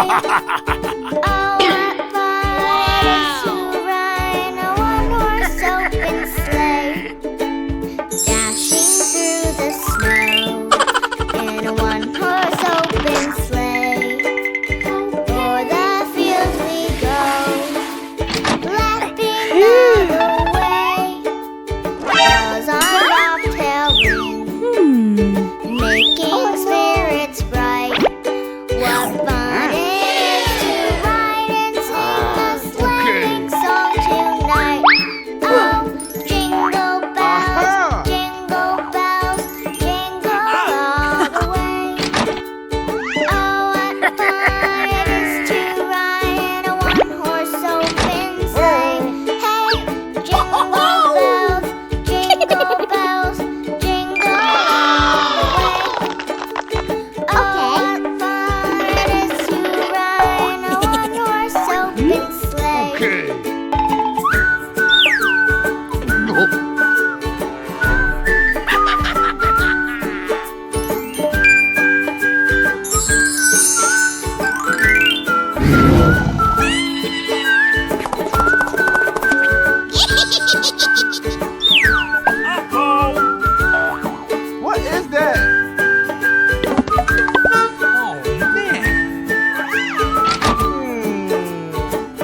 Oh, what fun it is to ride in a one-horse open sleigh, dashing through the snow in a one-horse open sleigh. O'er the fields we go, laughing all the way. Bells on bobtail ring, making spirits bright. What fun it is to ride and sing a sleighing song tonight. Oh, jingle bells, jingle all the way. Oh, what fun it is to ride in a one-horse open sleigh. Hey, jingle bells, jingle all the way. Oh, what fun it is to ride in a one-horse open sleigh. What is that?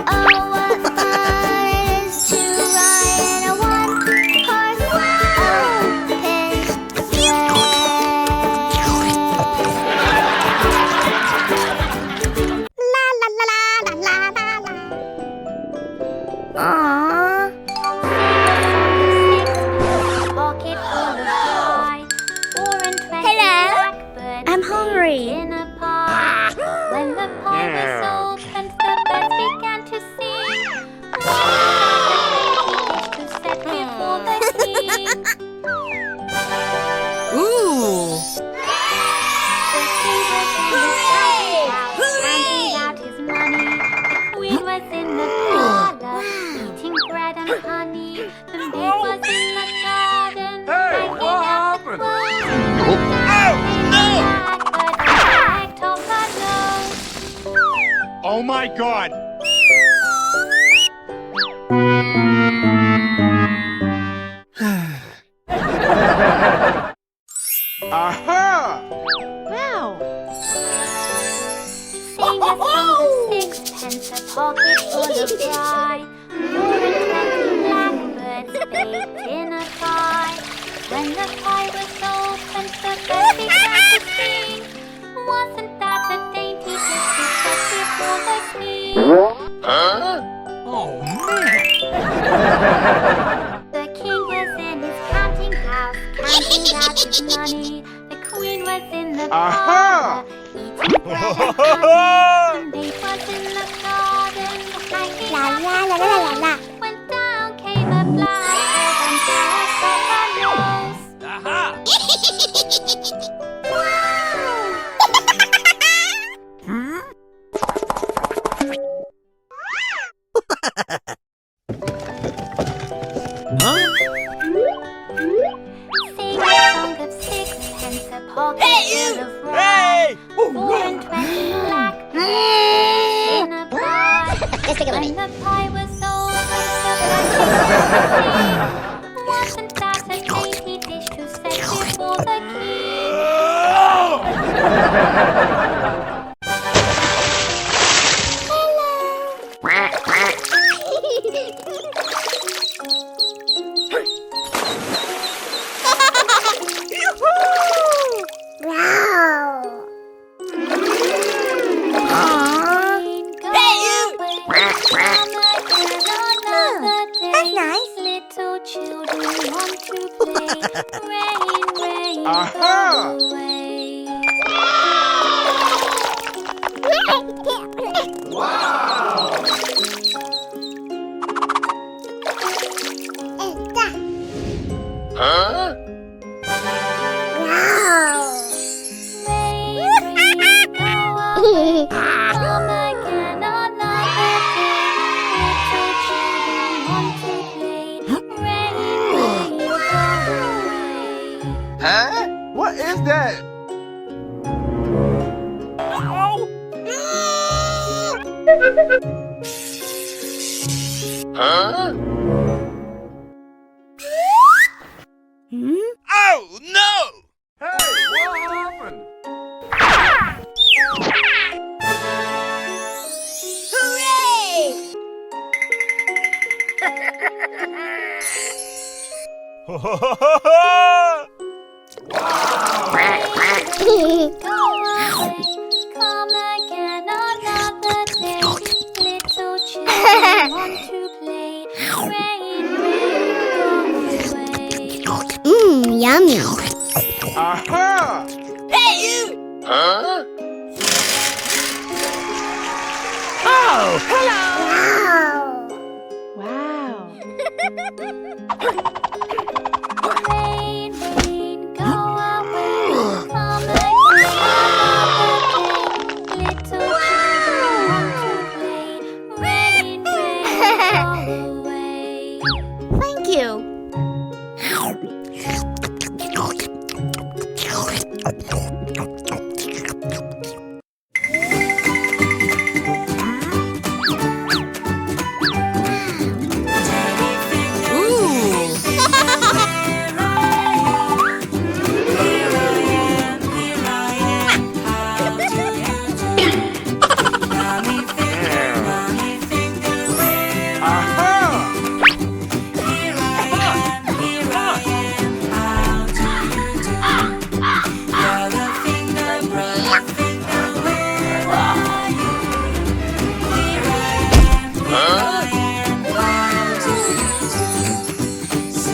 Oh, what fun it is to ride in a one-horse open sleigh. La la la la la la la. Aww. Pocket full of pie, 4 and 20 blackbirds I'm hungry. in a pie. When the pie was opened, the birds began to sing. What a dish to set before the king. Ooh. The king was in his counting house, counting out his money. The queen was in the parlor, eating bread and honey. The maid was in the garden, hanging out the clothes. Blackbird wagged off her nose. Oh my God! Aha! Wow. Sing a song of sixpence, a pocket full of rye. 4 and 20 blackbirds baked in a pie. When the pie was opened, the birds began to sing. Wasn't that a dainty dish to set before the king? Oh man! The king was in his counting house, counting out his money. The queen was in the Aha! parlor, eating bread and honey. The maid was in the garden, hanging out the clothes. When down came a blackbird and passed off her nose. Aha! Sing a song of sixpence, a pocket full of rye. 4 and 20 blackbirds in a pie. When the pie was opened, the birds began to sing. Wasn't that a dainty dish to set before the king? That's nice. Little children want to play. Rain, rain, Aha! go away. Rain, rain, go away. Come again another day. Little children want to play. Rain, rain, go away. What is that? Oh, no! Hey, what happened? Come again another day. Little children want to play. Rain, rain, go away. Yummy. Aha! Wow. Rain, rain, go away. Come again another day. Little children want to play. Rain, rain, go away. Thank you. Aha!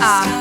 Ah.